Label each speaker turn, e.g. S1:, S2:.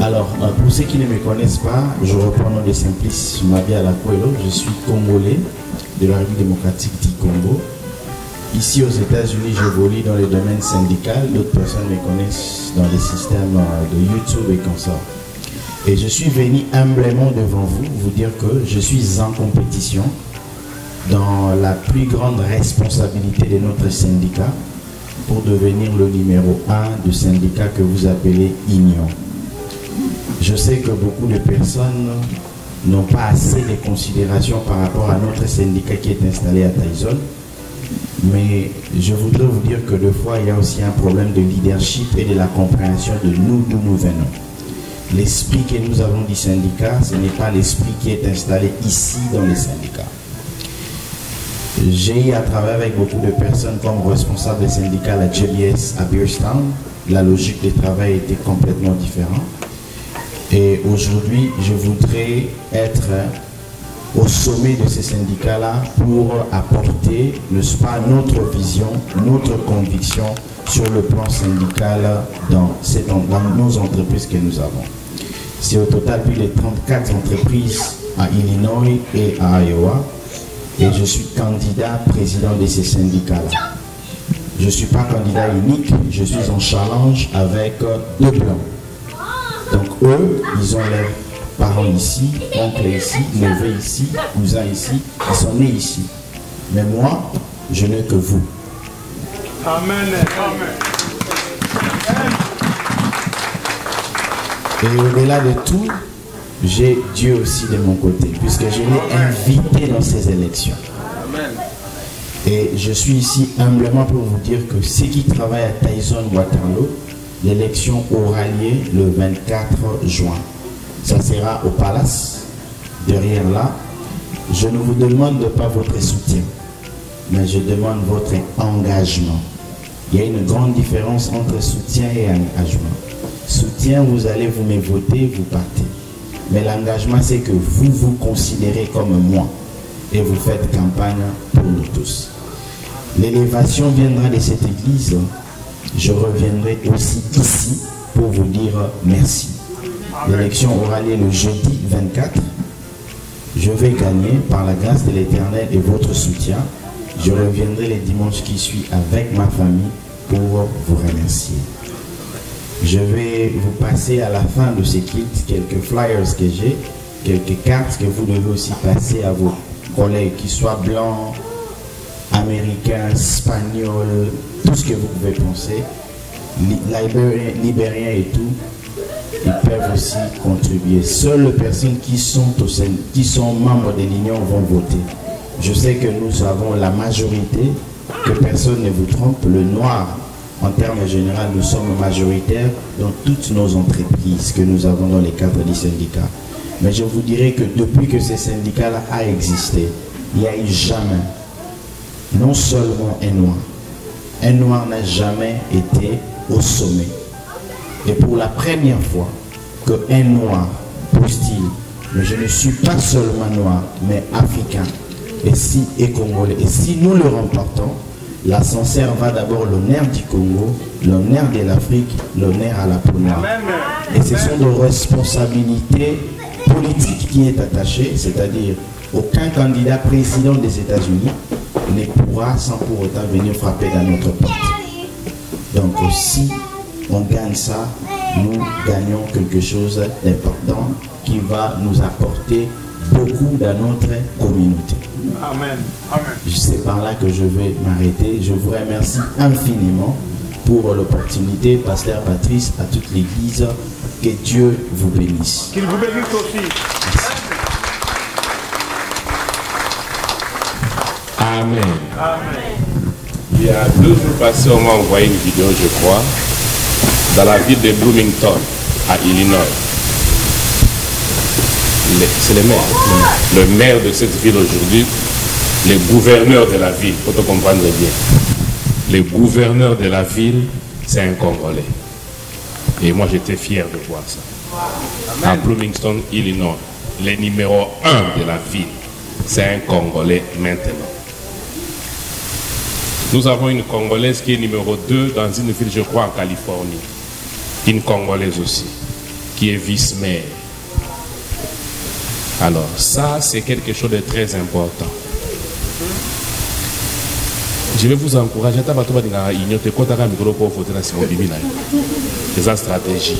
S1: Alors, pour ceux qui ne me connaissent pas, je reprends le nom de Simplice Mabiala Coelho. Je suis congolais de la République démocratique du Congo. Ici aux États-Unis, j'évolue dans le domaine syndical. D'autres personnes me connaissent dans les systèmes de YouTube et consorts. Et je suis venu humblement devant vous, vous dire que je suis en compétition dans la plus grande responsabilité de notre syndicat pour devenir le numéro 1 du syndicat que vous appelez Union. Je sais que beaucoup de personnes n'ont pas assez de considération par rapport à notre syndicat qui est installé à Taïzone, mais je voudrais vous dire que des fois il y a aussi un problème de leadership et de la compréhension de nous d'où nous venons. L'esprit que nous avons du syndicat, ce n'est pas l'esprit qui est installé ici dans les syndicats. J'ai eu à travailler avec beaucoup de personnes comme responsable syndical à JBS à Beerstown. La logique de travail était complètement différente. Et aujourd'hui, je voudrais être au sommet de ces syndicats-là pour apporter, n'est-ce pas, notre vision, notre conviction sur le plan syndical dans nos entreprises que nous avons. C'est au total plus de 34 entreprises à Illinois et à Iowa. Et je suis candidat président de ces syndicats-là. Je ne suis pas candidat unique, je suis en challenge avec 2 blancs. Donc eux, ils ont leurs parents ici, oncle ici, neveu ici, cousin ici, ils sont nés ici. Mais moi, je n'ai que vous.
S2: Amen.
S1: Et au-delà de tout, j'ai Dieu aussi de mon côté, puisque je l'ai invité dans ces élections.
S2: Amen.
S1: Et je suis ici humblement pour vous dire que ceux qui travaillent à Taïzone Waterloo, l'élection aura lieu le 24 juin. Ça sera au Palace, derrière là. Je ne vous demande pas votre soutien, mais je demande votre engagement. Il y a une grande différence entre soutien et engagement. Soutien, vous allez vous me voter, vous partez. Mais l'engagement, c'est que vous vous considérez comme moi et vous faites campagne pour nous tous. L'élévation viendra de cette église. Je reviendrai aussi ici pour vous dire merci. L'élection aura lieu le jeudi 24. Je vais gagner par la grâce de l'Éternel et votre soutien. Je reviendrai le dimanche qui suit avec ma famille pour vous remercier. Je vais vous passer à la fin de ce kit quelques flyers que j'ai, quelques cartes que vous devez aussi passer à vos collègues, qui soient blancs, américains, espagnols, tout ce que vous pouvez penser, libériens et tout, ils peuvent aussi contribuer. Seules les personnes qui sont membres de l'Union vont voter. Je sais que nous avons la majorité, que personne ne vous trompe, le noir. En termes généraux, nous sommes majoritaires dans toutes nos entreprises que nous avons dans les cadres du syndicat. Mais je vous dirais que depuis que ce syndicat-là a existé, il n'y a eu jamais, non seulement un noir n'a jamais été au sommet. Et pour la première fois qu'un noir postule, mais je ne suis pas seulement noir, mais africain, et congolais, et si nous le remportons, l'ascenseur va d'abord l'honneur du Congo, l'honneur de l'Afrique, l'honneur à la peau noire. Et ce sont des responsabilités politiques qui est attachée, c'est-à-dire aucun candidat président des États-Unis ne pourra sans pour autant venir frapper dans notre porte. Donc si on gagne ça, nous gagnons quelque chose d'important qui va nous apporter beaucoup dans notre communauté.
S2: Amen. Amen.
S1: C'est par là que je vais m'arrêter. Je vous remercie infiniment pour l'opportunité, Pasteur Patrice, à toute l'église. Que Dieu vous bénisse.
S2: Qu'il vous bénisse aussi.
S1: Merci.
S3: Amen.
S2: Amen.
S3: Il y a 2 jours passés, on m'a envoyé une vidéo, je crois, dans la ville de Bloomington, à Illinois. C'est le maire. Le maire de cette ville aujourd'hui, le gouverneur de la ville, pour te comprendre bien. Le gouverneur de la ville, c'est un Congolais. Et moi, j'étais fier de voir ça. À Bloomington, Illinois, le numéro 1 de la ville, c'est un Congolais maintenant. Nous avons une Congolaise qui est numéro 2 dans une ville, je crois, en Californie. Une Congolaise aussi. qui est vice-maire. Alors, ça, c'est quelque chose de très important. Je vais vous encourager. C'est sa stratégie.